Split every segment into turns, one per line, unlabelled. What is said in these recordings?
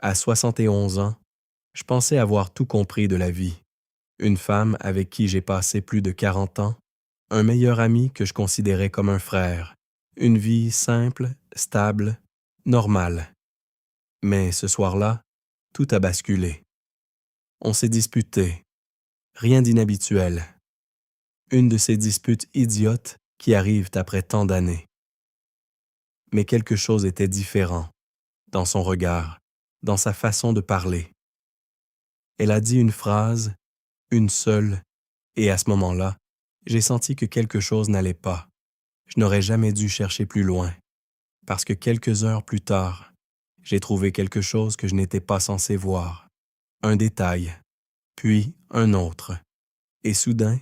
À 71 ans, je pensais avoir tout compris de la vie. Une femme avec qui j'ai passé plus de 40 ans, un meilleur ami que je considérais comme un frère, une vie simple, stable, normale. Mais ce soir-là, tout a basculé. On s'est disputé, rien d'inhabituel. Une de ces disputes idiotes qui arrivent après tant d'années. Mais quelque chose était différent, dans son regard, dans sa façon de parler. Elle a dit une phrase, une seule, et à ce moment-là, j'ai senti que quelque chose n'allait pas. Je n'aurais jamais dû chercher plus loin, parce que quelques heures plus tard, j'ai trouvé quelque chose que je n'étais pas censé voir. Un détail, puis un autre. Et soudain,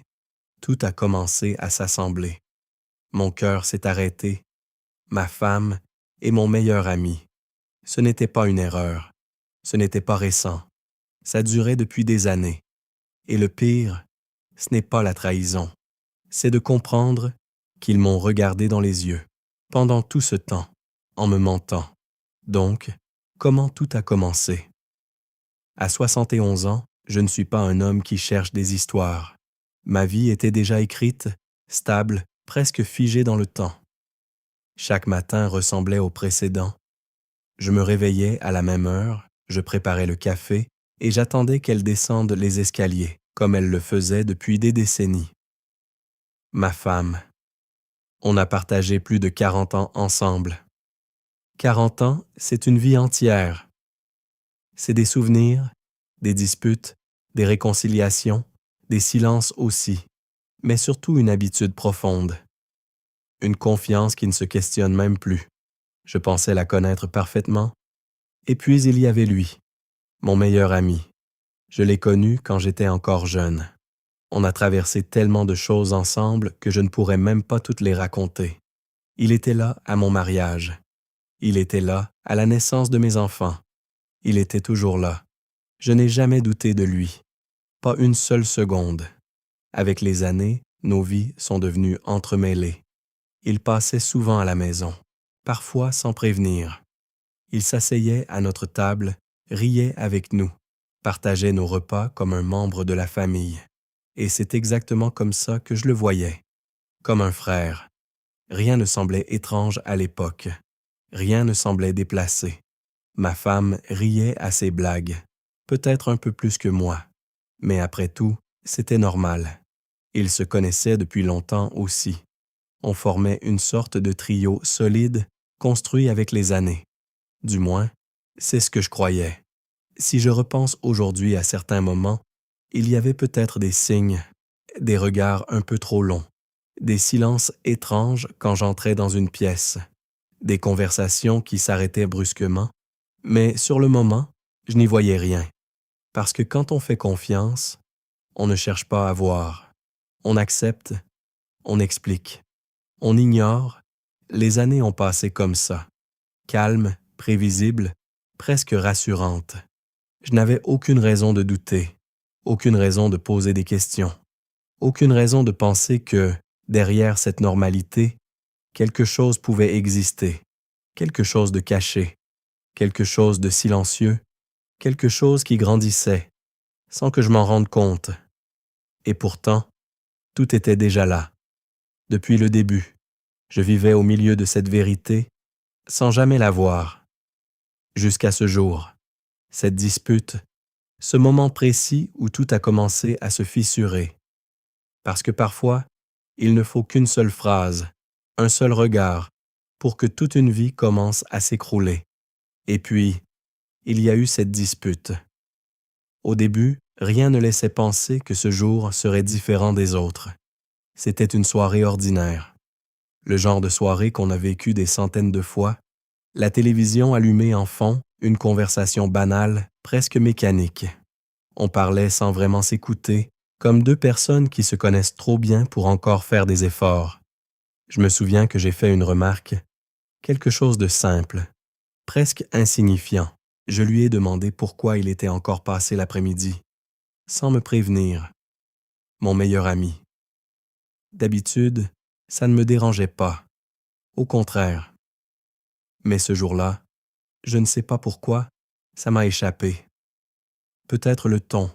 tout a commencé à s'assembler. Mon cœur s'est arrêté, ma femme et mon meilleur ami. Ce n'était pas une erreur, ce n'était pas récent, ça durait depuis des années. Et le pire, ce n'est pas la trahison, c'est de comprendre qu'ils m'ont regardé dans les yeux, pendant tout ce temps, en me mentant. Donc, comment tout a commencé? À 71 ans, je ne suis pas un homme qui cherche des histoires. Ma vie était déjà écrite, stable, presque figée dans le temps. Chaque matin ressemblait au précédent. Je me réveillais à la même heure, je préparais le café et j'attendais qu'elle descende les escaliers, comme elle le faisait depuis des décennies. Ma femme. On a partagé plus de 40 ans ensemble. 40 ans, c'est une vie entière. C'est des souvenirs, des disputes, des réconciliations, des silences aussi, mais surtout une habitude profonde. Une confiance qui ne se questionne même plus. Je pensais la connaître parfaitement. Et puis il y avait lui, mon meilleur ami. Je l'ai connu quand j'étais encore jeune. On a traversé tellement de choses ensemble que je ne pourrais même pas toutes les raconter. Il était là à mon mariage. Il était là à la naissance de mes enfants. Il était toujours là. Je n'ai jamais douté de lui. Pas une seule seconde. Avec les années, nos vies sont devenues entremêlées. Il passait souvent à la maison, parfois sans prévenir. Il s'asseyait à notre table, riait avec nous, partageait nos repas comme un membre de la famille. Et c'est exactement comme ça que je le voyais, comme un frère. Rien ne semblait étrange à l'époque. Rien ne semblait déplacé. Ma femme riait à ses blagues, peut-être un peu plus que moi. Mais après tout, c'était normal. Ils se connaissaient depuis longtemps aussi. On formait une sorte de trio solide, construit avec les années. Du moins, c'est ce que je croyais. Si je repense aujourd'hui à certains moments, il y avait peut-être des signes, des regards un peu trop longs, des silences étranges quand j'entrais dans une pièce, des conversations qui s'arrêtaient brusquement, mais sur le moment, je n'y voyais rien. Parce que quand on fait confiance, on ne cherche pas à voir. On accepte, on explique. On ignore, les années ont passé comme ça, calmes, prévisibles, presque rassurantes. Je n'avais aucune raison de douter, aucune raison de poser des questions, aucune raison de penser que, derrière cette normalité, quelque chose pouvait exister, quelque chose de caché, quelque chose de silencieux, quelque chose qui grandissait, sans que je m'en rende compte. Et pourtant, tout était déjà là, depuis le début. Je vivais au milieu de cette vérité, sans jamais la voir. Jusqu'à ce jour, cette dispute, ce moment précis où tout a commencé à se fissurer. Parce que parfois, il ne faut qu'une seule phrase, un seul regard, pour que toute une vie commence à s'écrouler. Et puis, il y a eu cette dispute. Au début, rien ne laissait penser que ce jour serait différent des autres. C'était une soirée ordinaire. Le genre de soirée qu'on a vécu des centaines de fois, la télévision allumée en fond, une conversation banale, presque mécanique. On parlait sans vraiment s'écouter, comme deux personnes qui se connaissent trop bien pour encore faire des efforts. Je me souviens que j'ai fait une remarque, quelque chose de simple, presque insignifiant. Je lui ai demandé pourquoi il était encore passé l'après-midi, sans me prévenir. Mon meilleur ami. D'habitude, ça ne me dérangeait pas. Au contraire. Mais ce jour-là, je ne sais pas pourquoi, Ça m'a échappé. Peut-être le ton,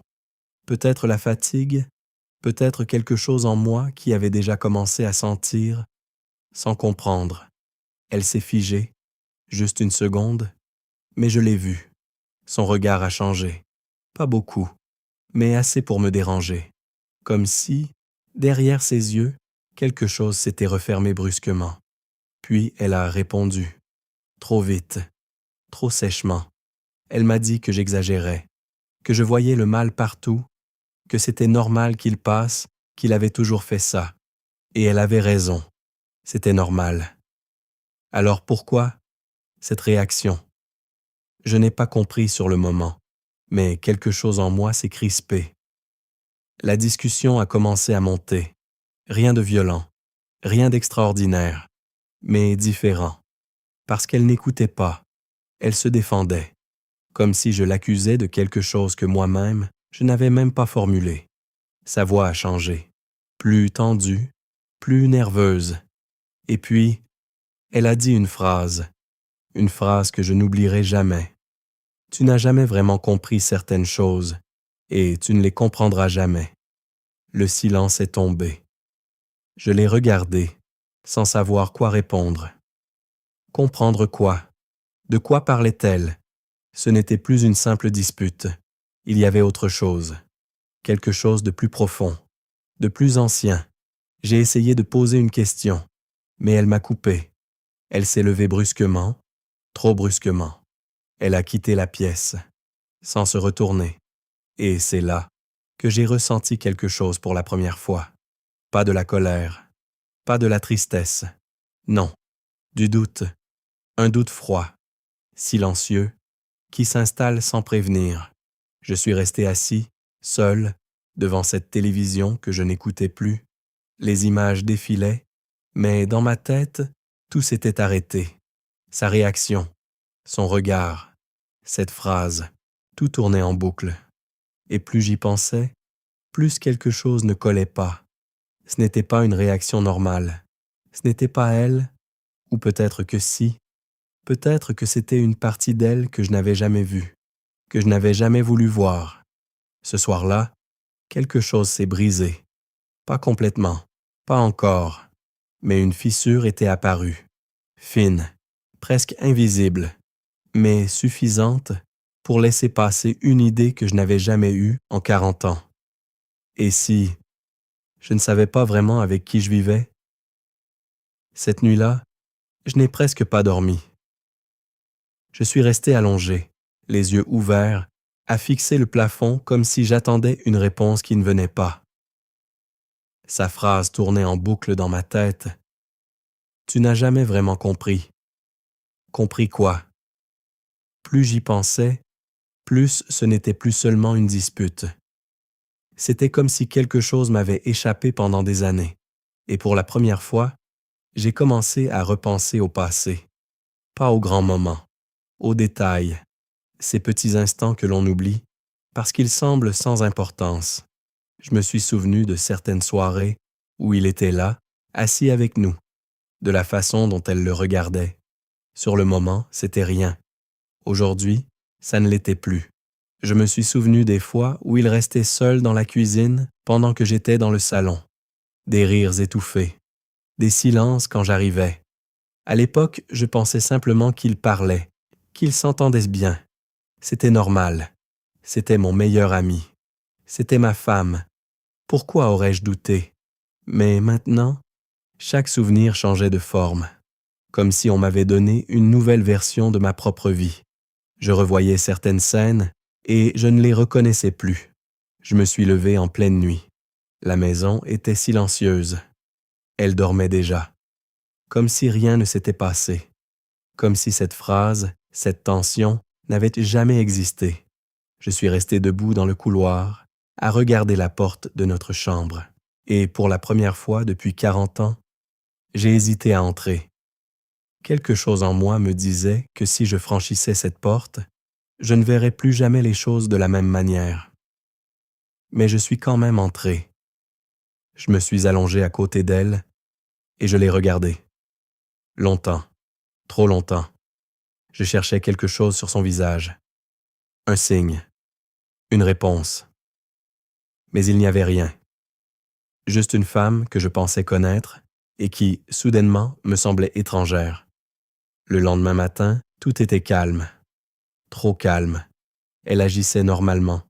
peut-être la fatigue, peut-être quelque chose en moi qui avait déjà commencé à sentir, sans comprendre. Elle s'est figée, juste une seconde, mais je l'ai vue. Son regard a changé. Pas beaucoup, mais assez pour me déranger. Comme si, derrière ses yeux, quelque chose s'était refermé brusquement. Puis elle a répondu. Trop vite, trop sèchement. Elle m'a dit que j'exagérais, que je voyais le mal partout, que c'était normal qu'il passe, qu'il avait toujours fait ça. Et elle avait raison. C'était normal. Alors pourquoi cette réaction? Je n'ai pas compris sur le moment, mais quelque chose en moi s'est crispé. La discussion a commencé à monter. Rien de violent, rien d'extraordinaire, mais différent. Parce qu'elle n'écoutait pas, elle se défendait, comme si je l'accusais de quelque chose que moi-même, je n'avais même pas formulé. Sa voix a changé, plus tendue, plus nerveuse. Et puis, elle a dit une phrase que je n'oublierai jamais. Tu n'as jamais vraiment compris certaines choses, et tu ne les comprendras jamais. Le silence est tombé. Je l'ai regardée, sans savoir quoi répondre. Comprendre quoi? De quoi parlait-elle? Ce n'était plus une simple dispute. Il y avait autre chose. Quelque chose de plus profond, de plus ancien. J'ai essayé de poser une question, mais elle m'a coupé. Elle s'est levée brusquement, trop brusquement. Elle a quitté la pièce, sans se retourner. Et c'est là que j'ai ressenti quelque chose pour la première fois. Pas de la colère, pas de la tristesse. Non, du doute. Un doute froid, silencieux, qui s'installe sans prévenir. Je suis resté assis, seul, devant cette télévision que je n'écoutais plus. Les images défilaient, mais dans ma tête, tout s'était arrêté. Sa réaction, son regard, cette phrase, tout tournait en boucle. Et plus j'y pensais, plus quelque chose ne collait pas. Ce n'était pas une réaction normale. Ce n'était pas elle, ou peut-être que si. Peut-être que c'était une partie d'elle que je n'avais jamais vue, que je n'avais jamais voulu voir. Ce soir-là, quelque chose s'est brisé. Pas complètement, pas encore, mais une fissure était apparue, fine, presque invisible, mais suffisante pour laisser passer une idée que je n'avais jamais eue en 40 ans. Et si je ne savais pas vraiment avec qui je vivais? Cette nuit-là, je n'ai presque pas dormi. Je suis resté allongé, les yeux ouverts, à fixer le plafond comme si j'attendais une réponse qui ne venait pas. Sa phrase tournait en boucle dans ma tête. Tu n'as jamais vraiment compris. Compris quoi? Plus j'y pensais, plus ce n'était plus seulement une dispute. C'était comme si quelque chose m'avait échappé pendant des années. Et pour la première fois, j'ai commencé à repenser au passé. Pas aux grands moments, aux détails, ces petits instants que l'on oublie, parce qu'ils semblent sans importance. Je me suis souvenu de certaines soirées où il était là, assis avec nous, de la façon dont elle le regardait. Sur le moment, c'était rien. Aujourd'hui, ça ne l'était plus. Je me suis souvenu des fois où il restait seul dans la cuisine pendant que j'étais dans le salon. Des rires étouffés, des silences quand j'arrivais. À l'époque, je pensais simplement qu'il parlait, qu'il s'entendait bien. C'était normal. C'était mon meilleur ami. C'était ma femme. Pourquoi aurais-je douté? Mais maintenant, chaque souvenir changeait de forme, comme si on m'avait donné une nouvelle version de ma propre vie. Je revoyais certaines scènes et je ne les reconnaissais plus. Je me suis levé en pleine nuit. La maison était silencieuse. Elle dormait déjà, comme si rien ne s'était passé, comme si cette phrase, cette tension, n'avait jamais existé. Je suis resté debout dans le couloir, à regarder la porte de notre chambre. Et pour la première fois depuis 40 ans, j'ai hésité à entrer. Quelque chose en moi me disait que si je franchissais cette porte, je ne verrais plus jamais les choses de la même manière. Mais je suis quand même entré. Je me suis allongé à côté d'elle et je l'ai regardée. Longtemps, trop longtemps. Je cherchais quelque chose sur son visage. Un signe, une réponse. Mais il n'y avait rien. Juste une femme que je pensais connaître et qui, soudainement, me semblait étrangère. Le lendemain matin, tout était calme. Trop calme. Elle agissait normalement,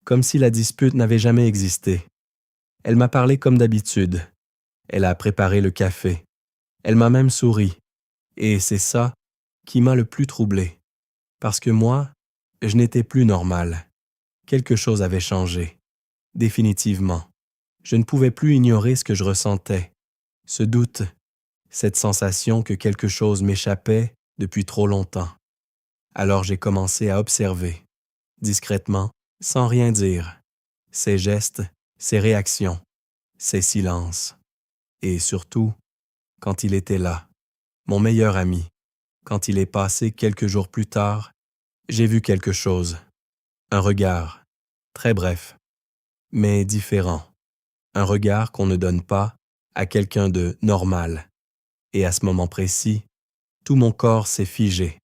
comme si la dispute n'avait jamais existé. Elle m'a parlé comme d'habitude. Elle a préparé le café. Elle m'a même souri. Et c'est ça qui m'a le plus troublé. Parce que moi, je n'étais plus normal. Quelque chose avait changé. Définitivement. Je ne pouvais plus ignorer ce que je ressentais. Ce doute, cette sensation que quelque chose m'échappait depuis trop longtemps. Alors j'ai commencé à observer, discrètement, sans rien dire, ses gestes, ses réactions, ses silences. Et surtout, quand il était là, mon meilleur ami, quand il est passé quelques jours plus tard, j'ai vu quelque chose. Un regard, très bref, mais différent. Un regard qu'on ne donne pas à quelqu'un de normal. Et à ce moment précis, tout mon corps s'est figé.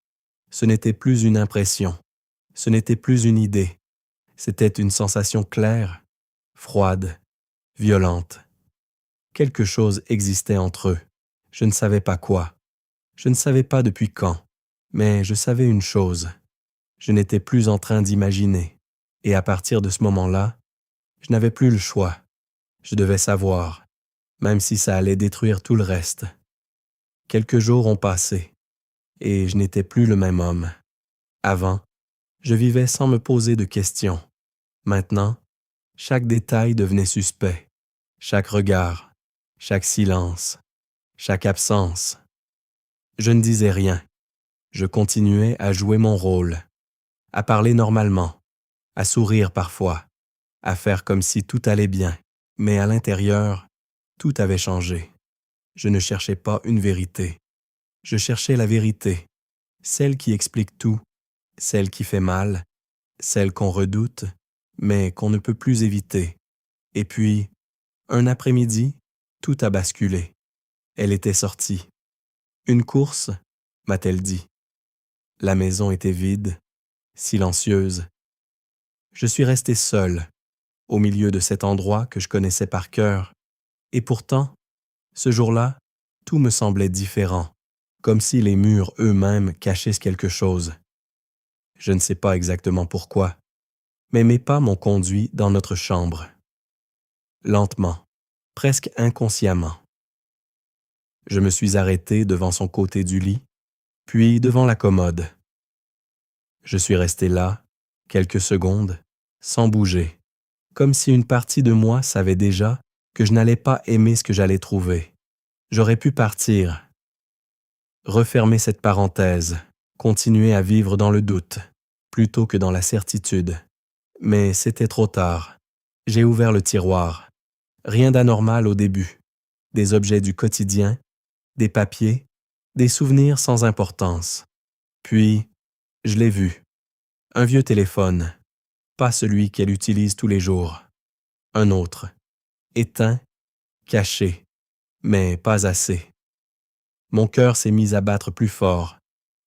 Ce n'était plus une impression, ce n'était plus une idée, c'était une sensation claire, froide, violente. Quelque chose existait entre eux. Je ne savais pas quoi. Je ne savais pas depuis quand, mais je savais une chose. Je n'étais plus en train d'imaginer. Et à partir de ce moment-là, je n'avais plus le choix. Je devais savoir, même si ça allait détruire tout le reste. Quelques jours ont passé, et je n'étais plus le même homme. Avant, je vivais sans me poser de questions. Maintenant, chaque détail devenait suspect. Chaque regard, chaque silence, chaque absence. Je ne disais rien. Je continuais à jouer mon rôle, à parler normalement, à sourire parfois, à faire comme si tout allait bien. Mais à l'intérieur, tout avait changé. Je ne cherchais pas une vérité. Je cherchais la vérité, celle qui explique tout, celle qui fait mal, celle qu'on redoute, mais qu'on ne peut plus éviter. Et puis, un après-midi, tout a basculé. Elle était sortie. Une course, m'a-t-elle dit. La maison était vide, silencieuse. Je suis resté seul, au milieu de cet endroit que je connaissais par cœur. Et pourtant, ce jour-là, tout me semblait différent, comme si les murs eux-mêmes cachaient quelque chose. Je ne sais pas exactement pourquoi, mais mes pas m'ont conduit dans notre chambre. Lentement, presque inconsciemment. Je me suis arrêté devant son côté du lit, puis devant la commode. Je suis resté là, quelques secondes, sans bouger, comme si une partie de moi savait déjà que je n'allais pas aimer ce que j'allais trouver. J'aurais pu partir, refermer cette parenthèse, continuer à vivre dans le doute, plutôt que dans la certitude. Mais c'était trop tard. J'ai ouvert le tiroir. Rien d'anormal au début. Des objets du quotidien, des papiers, des souvenirs sans importance. Puis, je l'ai vu. Un vieux téléphone, pas celui qu'elle utilise tous les jours. Un autre, éteint, caché, mais pas assez. Mon cœur s'est mis à battre plus fort.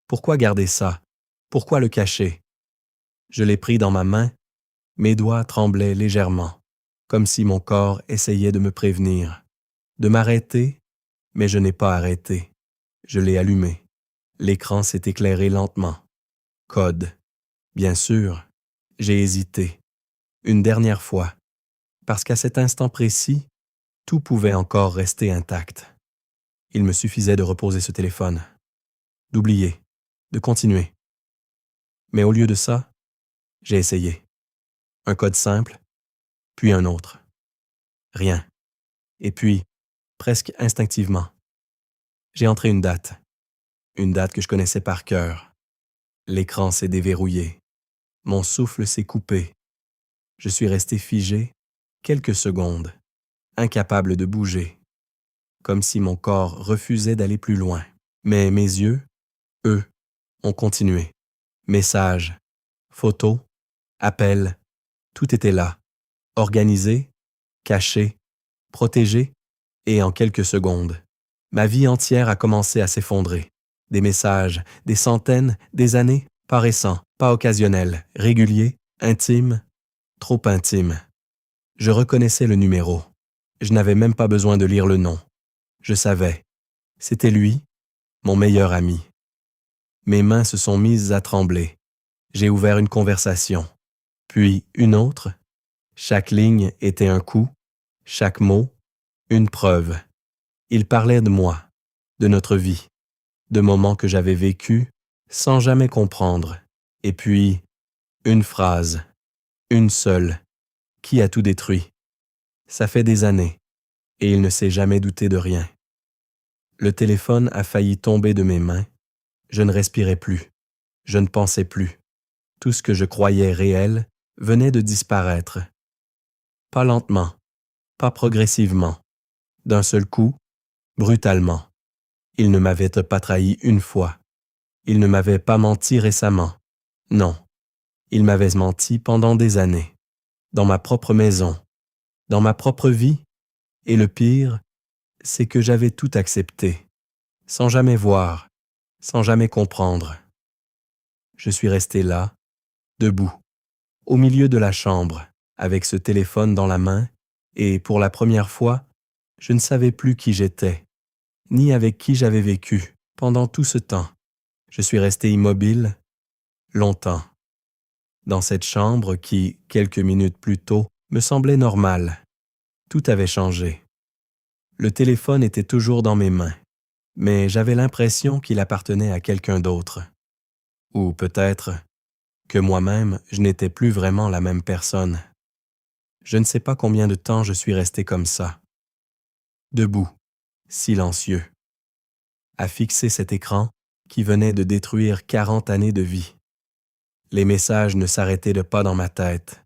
Pourquoi garder ça? Pourquoi le cacher? Je l'ai pris dans ma main, mes doigts tremblaient légèrement, comme si mon corps essayait de me prévenir, de m'arrêter, mais je n'ai pas arrêté. Je l'ai allumé. L'écran s'est éclairé lentement. Code. Bien sûr, j'ai hésité. Une dernière fois, parce qu'à cet instant précis, tout pouvait encore rester intact. Il me suffisait de reposer ce téléphone, d'oublier, de continuer. Mais au lieu de ça, j'ai essayé. Un code simple, puis un autre. Rien. Et puis, presque instinctivement, j'ai entré une date que je connaissais par cœur. L'écran s'est déverrouillé. Mon souffle s'est coupé. Je suis resté figé quelques secondes, incapable de bouger, comme si mon corps refusait d'aller plus loin. Mais mes yeux, eux, ont continué. Messages, photos, appels, tout était là, organisé, caché, protégé, et en quelques secondes, ma vie entière a commencé à s'effondrer. Des messages, des centaines, des années, Pas récent, pas occasionnel, régulier, intime, trop intime. Je reconnaissais le numéro. Je n'avais même pas besoin de lire le nom. Je savais. C'était lui, mon meilleur ami. Mes mains se sont mises à trembler. J'ai ouvert une conversation, puis une autre. Chaque ligne était un coup, chaque mot, une preuve. Il parlait de moi, de notre vie, de moments que j'avais vécus sans jamais comprendre. Et puis, une phrase, une seule, qui a tout détruit. Ça fait des années, et il ne s'est jamais douté de rien. Le téléphone a failli tomber de mes mains. Je ne respirais plus. Je ne pensais plus. Tout ce que je croyais réel venait de disparaître. Pas lentement, pas progressivement. D'un seul coup, brutalement. Il ne m'avait pas trahi une fois. Il ne m'avait pas menti récemment. Non, il m'avait menti pendant des années. Dans ma propre maison, dans ma propre vie. Et le pire, c'est que j'avais tout accepté, sans jamais voir, sans jamais comprendre. Je suis resté là, debout, au milieu de la chambre, avec ce téléphone dans la main, et pour la première fois, je ne savais plus qui j'étais, ni avec qui j'avais vécu pendant tout ce temps. Je suis resté immobile, longtemps, dans cette chambre qui, quelques minutes plus tôt, me semblait normale. Tout avait changé. Le téléphone était toujours dans mes mains, mais j'avais l'impression qu'il appartenait à quelqu'un d'autre. Ou peut-être que moi-même, je n'étais plus vraiment la même personne. Je ne sais pas combien de temps je suis resté comme ça, debout, silencieux, à fixer cet écran qui venait de détruire 40 années de vie. Les messages ne s'arrêtaient pas dans ma tête.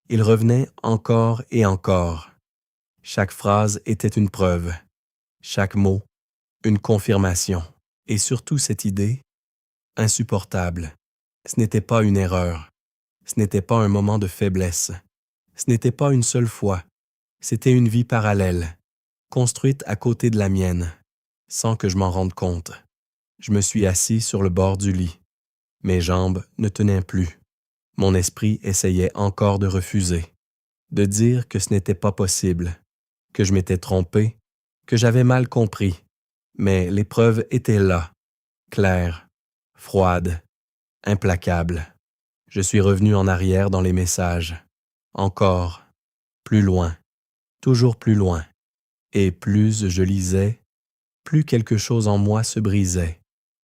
Ils revenaient encore et encore. Chaque phrase était une preuve, chaque mot, une confirmation. Et surtout cette idée, insupportable. Ce n'était pas une erreur. Ce n'était pas un moment de faiblesse. Ce n'était pas une seule fois. C'était une vie parallèle, construite à côté de la mienne, sans que je m'en rende compte. Je me suis assis sur le bord du lit. Mes jambes ne tenaient plus. Mon esprit essayait encore de refuser, de dire que ce n'était pas possible, que je m'étais trompé, que j'avais mal compris. Mais les preuves étaient là, claires, froides, implacables. Je suis revenu en arrière dans les messages. Encore, plus loin, toujours plus loin. Et plus je lisais, plus quelque chose en moi se brisait.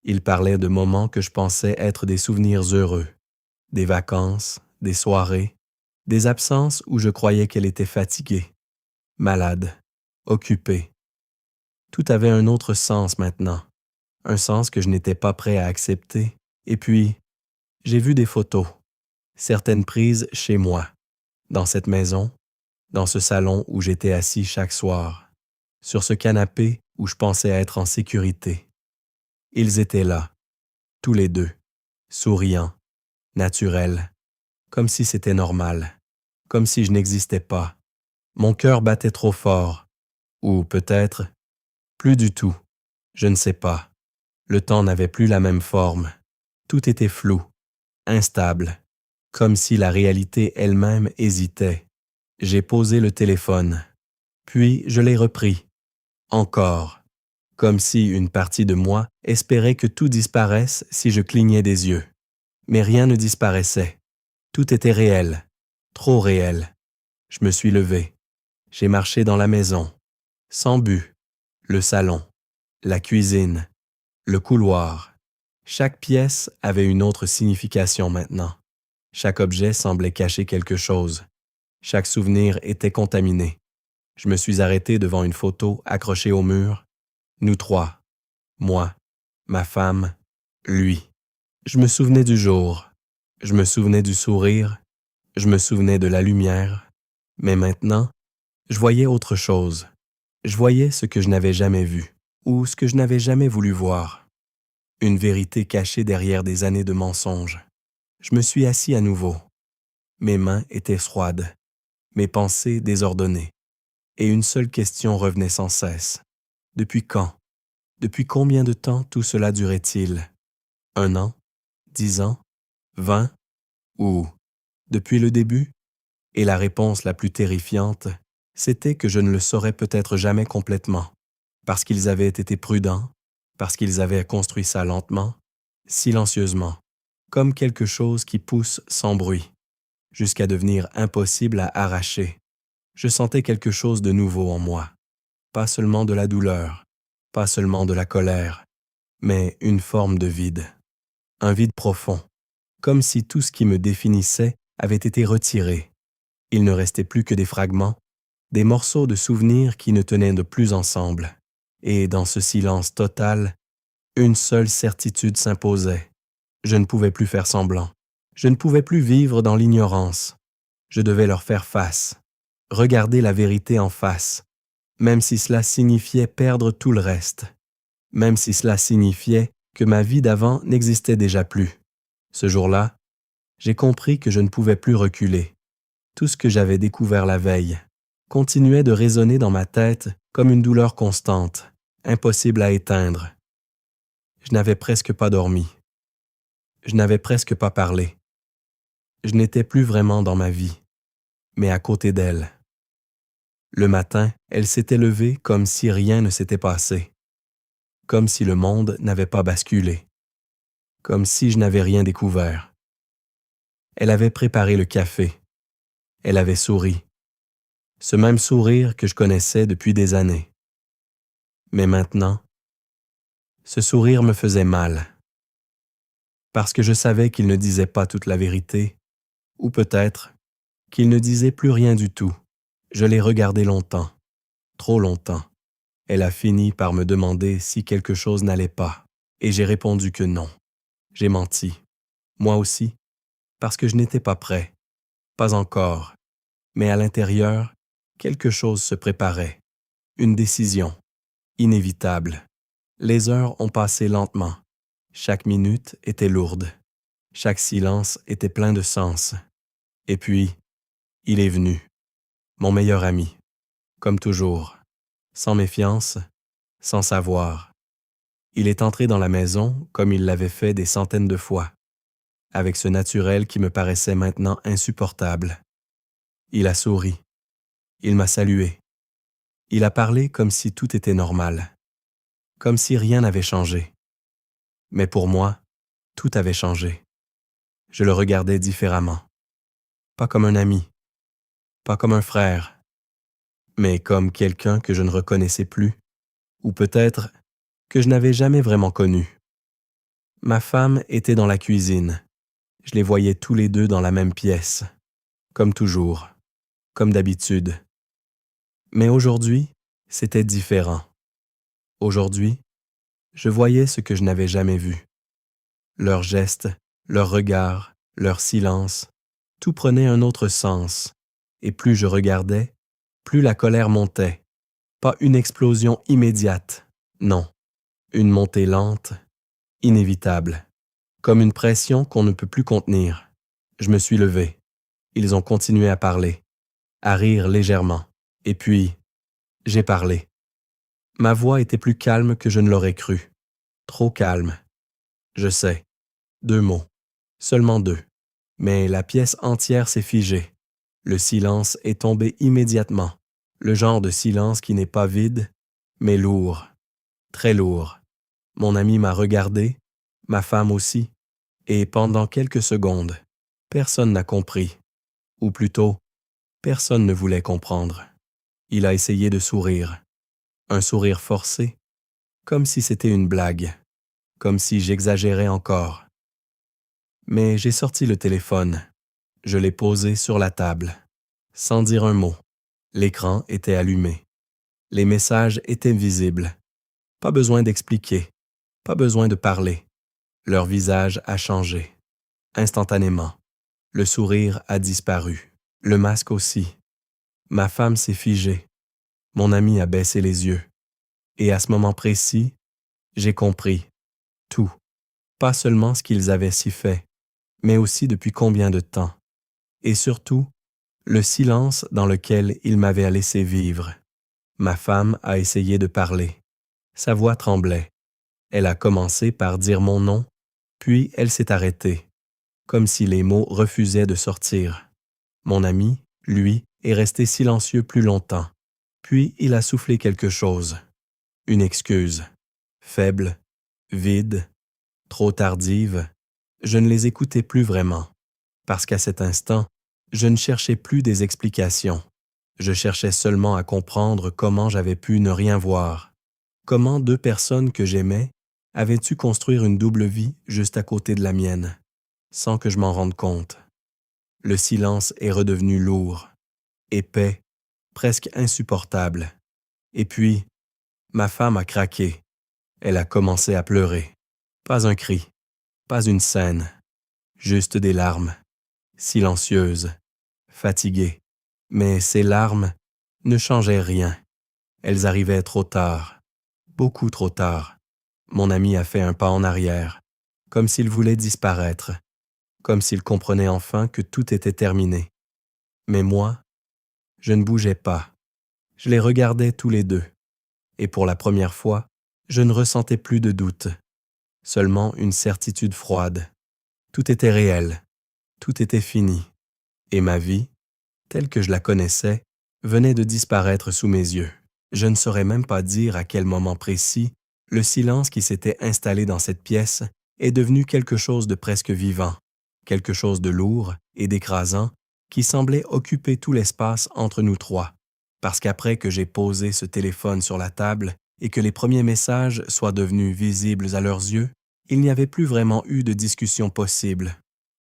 Il parlait de moments que je pensais être des souvenirs heureux, des vacances, des soirées, des absences où je croyais qu'elle était fatiguée, malade, occupée. Tout avait un autre sens maintenant, un sens que je n'étais pas prêt à accepter. Et puis, j'ai vu des photos, certaines prises chez moi, dans cette maison, dans ce salon où j'étais assis chaque soir, sur ce canapé où je pensais être en sécurité. Ils étaient là, tous les deux, souriants, naturels, comme si c'était normal, comme si je n'existais pas. Mon cœur battait trop fort, ou peut-être, plus du tout, je ne sais pas. Le temps n'avait plus la même forme. Tout était flou, instable, comme si la réalité elle-même hésitait. J'ai posé le téléphone, puis je l'ai repris, encore, comme si une partie de moi espérait que tout disparaisse si je clignais des yeux. Mais rien ne disparaissait. Tout était réel, trop réel. Je me suis levé. J'ai marché dans la maison, sans but, le salon, la cuisine, le couloir. Chaque pièce avait une autre signification maintenant. Chaque objet semblait cacher quelque chose. Chaque souvenir était contaminé. Je me suis arrêté devant une photo accrochée au mur. Nous trois. Moi, ma femme, lui. Je me souvenais du jour. Je me souvenais du sourire. Je me souvenais de la lumière. Mais maintenant, je voyais autre chose. Je voyais ce que je n'avais jamais vu, ou ce que je n'avais jamais voulu voir. Une vérité cachée derrière des années de mensonges. Je me suis assis à nouveau. Mes mains étaient froides, mes pensées désordonnées, et une seule question revenait sans cesse. Depuis quand? Depuis combien de temps tout cela durait-il? 1 an? 10 ans? 20 ou depuis le début? Et la réponse la plus terrifiante, c'était que je ne le saurais peut-être jamais complètement, parce qu'ils avaient été prudents, parce qu'ils avaient construit ça lentement, silencieusement, comme quelque chose qui pousse sans bruit, jusqu'à devenir impossible à arracher. Je sentais quelque chose de nouveau en moi, pas seulement de la douleur, pas seulement de la colère, mais une forme de vide, un vide profond, comme si tout ce qui me définissait avait été retiré. Il ne restait plus que des fragments, des morceaux de souvenirs qui ne tenaient de plus ensemble. Et dans ce silence total, une seule certitude s'imposait. Je ne pouvais plus faire semblant. Je ne pouvais plus vivre dans l'ignorance. Je devais leur faire face, regarder la vérité en face, même si cela signifiait perdre tout le reste, même si cela signifiait que ma vie d'avant n'existait déjà plus. Ce jour-là, j'ai compris que je ne pouvais plus reculer. Tout ce que j'avais découvert la veille continuait de résonner dans ma tête comme une douleur constante, impossible à éteindre. Je n'avais presque pas dormi. Je n'avais presque pas parlé. Je n'étais plus vraiment dans ma vie, mais à côté d'elle. Le matin, elle s'était levée comme si rien ne s'était passé, comme si le monde n'avait pas basculé, comme si je n'avais rien découvert. Elle avait préparé le café. Elle avait souri. Ce même sourire que je connaissais depuis des années. Mais maintenant, ce sourire me faisait mal. Parce que je savais qu'il ne disait pas toute la vérité, ou peut-être qu'il ne disait plus rien du tout. Je l'ai regardé longtemps, trop longtemps. Elle a fini par me demander si quelque chose n'allait pas, et j'ai répondu que non. J'ai menti. Moi aussi, parce que je n'étais pas prêt. Pas encore. Mais à l'intérieur, quelque chose se préparait. Une décision. Inévitable. Les heures ont passé lentement. Chaque minute était lourde. Chaque silence était plein de sens. Et puis, il est venu. Mon meilleur ami. Comme toujours. Sans méfiance, sans savoir. Il est entré dans la maison comme il l'avait fait des centaines de fois, avec ce naturel qui me paraissait maintenant insupportable. Il a souri. Il m'a salué. Il a parlé comme si tout était normal, comme si rien n'avait changé. Mais pour moi, tout avait changé. Je le regardais différemment. Pas comme un ami, pas comme un frère, mais comme quelqu'un que je ne reconnaissais plus, ou peut-être que je n'avais jamais vraiment connu. Ma femme était dans la cuisine. Je les voyais tous les deux dans la même pièce, comme toujours, comme d'habitude. Mais aujourd'hui, c'était différent. Aujourd'hui, je voyais ce que je n'avais jamais vu. Leurs gestes, leurs regards, leur silence, tout prenait un autre sens, et plus je regardais, plus la colère montait. Pas une explosion immédiate, non, une montée lente, inévitable, comme une pression qu'on ne peut plus contenir. Je me suis levé. Ils ont continué à parler, à rire légèrement, et puis, j'ai parlé. Ma voix était plus calme que je ne l'aurais cru, trop calme. Je sais, 2 mots, seulement 2. Mais la pièce entière s'est figée. Le silence est tombé immédiatement. Le genre de silence qui n'est pas vide, mais lourd, très lourd. Mon ami m'a regardé, ma femme aussi, et pendant quelques secondes, personne n'a compris. Ou plutôt, personne ne voulait comprendre. Il a essayé de sourire. Un sourire forcé, comme si c'était une blague, comme si j'exagérais encore. Mais j'ai sorti le téléphone. Je l'ai posé sur la table, sans dire un mot. L'écran était allumé. Les messages étaient visibles. Pas besoin d'expliquer, pas besoin de parler. Leur visage a changé. Instantanément, le sourire a disparu. Le masque aussi. Ma femme s'est figée. Mon ami a baissé les yeux. Et à ce moment précis, j'ai compris. Tout. Pas seulement ce qu'ils avaient si fait, mais aussi depuis combien de temps. Et surtout, le silence dans lequel ils m'avaient laissé vivre. Ma femme a essayé de parler. Sa voix tremblait. Elle a commencé par dire mon nom, puis elle s'est arrêtée. comme si les mots refusaient de sortir. Mon ami, lui, est resté silencieux plus longtemps. Puis il a soufflé quelque chose. Une excuse. Faible, vide, trop tardive. Je ne les écoutais plus vraiment. Parce qu'à cet instant, je ne cherchais plus des explications. Je cherchais seulement à comprendre comment j'avais pu ne rien voir. Comment deux personnes que j'aimais avaient-tu construire une double vie juste à côté de la mienne, sans que je m'en rende compte. Le silence est redevenu lourd, épais, presque insupportable. Et puis, ma femme a craqué. Elle a commencé à pleurer. Pas un cri, pas une scène, juste des larmes, silencieuses, fatiguées. Mais ces larmes ne changeaient rien. Elles arrivaient trop tard, beaucoup trop tard. Mon ami a fait un pas en arrière, comme s'il voulait disparaître, comme s'il comprenait enfin que tout était terminé. Mais moi, je ne bougeais pas. Je les regardais tous les deux. Et pour la première fois, je ne ressentais plus de doute, seulement une certitude froide. Tout était réel, tout était fini. Et ma vie, telle que je la connaissais, venait de disparaître sous mes yeux. Je ne saurais même pas dire à quel moment précis, le silence qui s'était installé dans cette pièce est devenu quelque chose de presque vivant, quelque chose de lourd et d'écrasant qui semblait occuper tout l'espace entre nous trois. Parce qu'après que j'ai posé ce téléphone sur la table et que les premiers messages soient devenus visibles à leurs yeux, il n'y avait plus vraiment eu de discussion possible,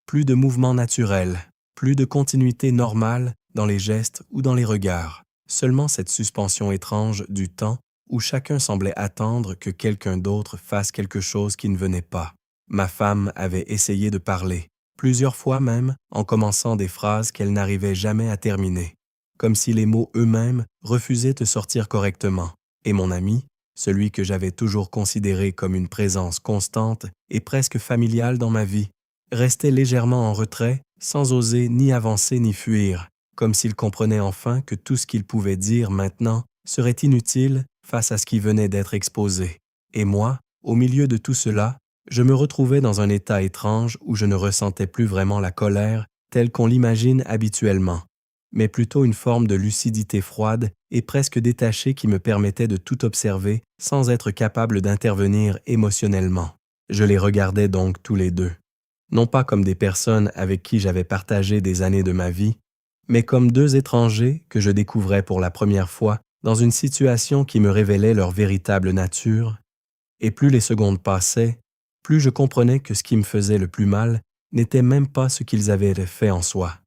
plus de mouvement naturel, plus de continuité normale dans les gestes ou dans les regards, seulement cette suspension étrange du temps où chacun semblait attendre que quelqu'un d'autre fasse quelque chose qui ne venait pas. Ma femme avait essayé de parler, plusieurs fois même en commençant des phrases qu'elle n'arrivait jamais à terminer, comme si les mots eux-mêmes refusaient de sortir correctement. Et mon ami, celui que j'avais toujours considéré comme une présence constante et presque familiale dans ma vie, restait légèrement en retrait, sans oser ni avancer ni fuir, comme s'il comprenait enfin que tout ce qu'il pouvait dire maintenant serait inutile face à ce qui venait d'être exposé. Et moi, au milieu de tout cela, je me retrouvais dans un état étrange où je ne ressentais plus vraiment la colère telle qu'on l'imagine habituellement, mais plutôt une forme de lucidité froide et presque détachée qui me permettait de tout observer sans être capable d'intervenir émotionnellement. Je les regardais donc tous les deux, non pas comme des personnes avec qui j'avais partagé des années de ma vie, mais comme deux étrangers que je découvrais pour la première fois dans une situation qui me révélait leur véritable nature. Et plus les secondes passaient, plus je comprenais que ce qui me faisait le plus mal n'était même pas ce qu'ils avaient fait en soi,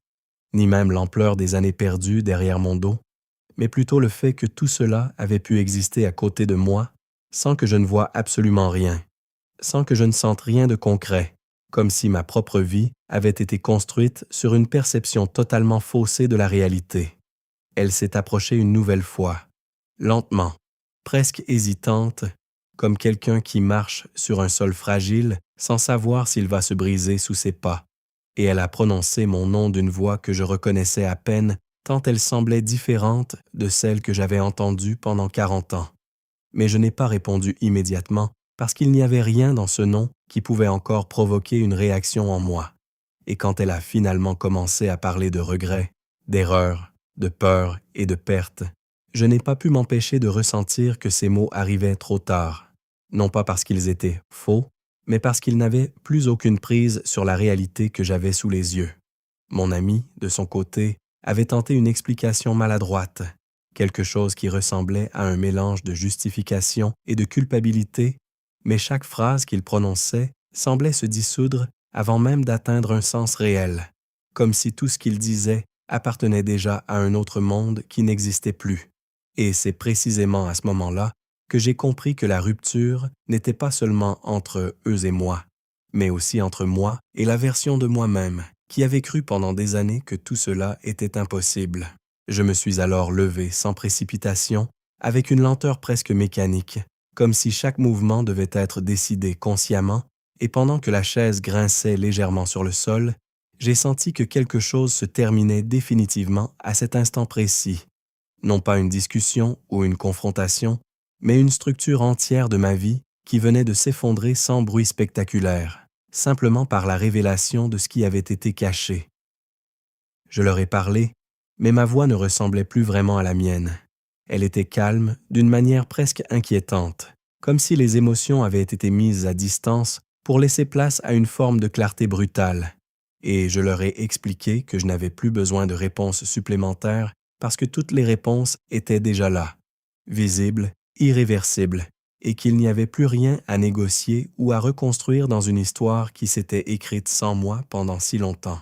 ni même l'ampleur des années perdues derrière mon dos, mais plutôt le fait que tout cela avait pu exister à côté de moi sans que je ne voie absolument rien, sans que je ne sente rien de concret, comme si ma propre vie avait été construite sur une perception totalement faussée de la réalité. Elle s'est approchée une nouvelle fois, lentement, presque hésitante, comme quelqu'un qui marche sur un sol fragile sans savoir s'il va se briser sous ses pas. Et elle a prononcé mon nom d'une voix que je reconnaissais à peine, tant elle semblait différente de celle que j'avais entendue pendant 40 ans. Mais je n'ai pas répondu immédiatement, parce qu'il n'y avait rien dans ce nom qui pouvait encore provoquer une réaction en moi. Et quand elle a finalement commencé à parler de regrets, d'erreurs, de peur et de perte, je n'ai pas pu m'empêcher de ressentir que ces mots arrivaient trop tard, non pas parce qu'ils étaient faux, mais parce qu'ils n'avaient plus aucune prise sur la réalité que j'avais sous les yeux. Mon ami, de son côté, avait tenté une explication maladroite, quelque chose qui ressemblait à un mélange de justification et de culpabilité, mais chaque phrase qu'il prononçait semblait se dissoudre avant même d'atteindre un sens réel, comme si tout ce qu'il disait appartenait déjà à un autre monde qui n'existait plus. Et c'est précisément à ce moment-là que j'ai compris que la rupture n'était pas seulement entre eux et moi, mais aussi entre moi et la version de moi-même qui avait cru pendant des années que tout cela était impossible. Je me suis alors levé sans précipitation, avec une lenteur presque mécanique, comme si chaque mouvement devait être décidé consciemment, et pendant que la chaise grinçait légèrement sur le sol, j'ai senti que quelque chose se terminait définitivement à cet instant précis. Non pas une discussion ou une confrontation, mais une structure entière de ma vie qui venait de s'effondrer sans bruit spectaculaire, simplement par la révélation de ce qui avait été caché. Je leur ai parlé, mais ma voix ne ressemblait plus vraiment à la mienne. Elle était calme, d'une manière presque inquiétante, comme si les émotions avaient été mises à distance pour laisser place à une forme de clarté brutale. Et je leur ai expliqué que je n'avais plus besoin de réponses supplémentaires parce que toutes les réponses étaient déjà là, visibles, irréversibles, et qu'il n'y avait plus rien à négocier ou à reconstruire dans une histoire qui s'était écrite sans moi pendant si longtemps.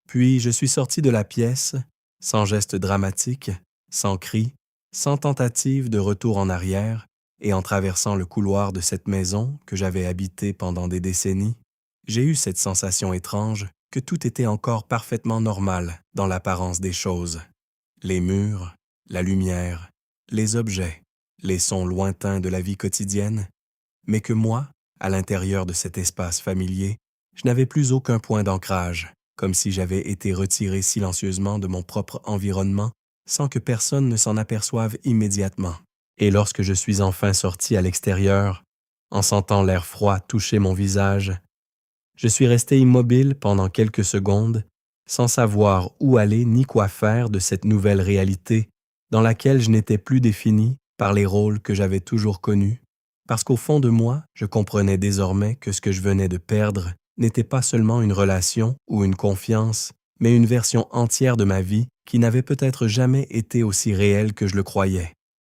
Puis je suis sorti de la pièce, sans geste dramatique, sans cri, sans tentative de retour en arrière, et en traversant le couloir de cette maison que j'avais habitée pendant des décennies, j'ai eu cette sensation étrange que tout était encore parfaitement normal dans l'apparence des choses. Les murs, la lumière, les objets, les sons lointains de la vie quotidienne, mais que moi, à l'intérieur de cet espace familier, je n'avais plus aucun point d'ancrage, comme si j'avais été retiré silencieusement de mon propre environnement sans que personne ne s'en aperçoive immédiatement. Et lorsque je suis enfin sorti à l'extérieur, en sentant l'air froid toucher mon visage, je suis resté immobile pendant quelques secondes, sans savoir où aller ni quoi faire de cette nouvelle réalité dans laquelle je n'étais plus défini par les rôles que j'avais toujours connus, parce qu'au fond de moi, je comprenais désormais que ce que je venais de perdre n'était pas seulement une relation ou une confiance, mais une version entière de ma vie qui n'avait peut-être jamais été aussi réelle que je le croyais.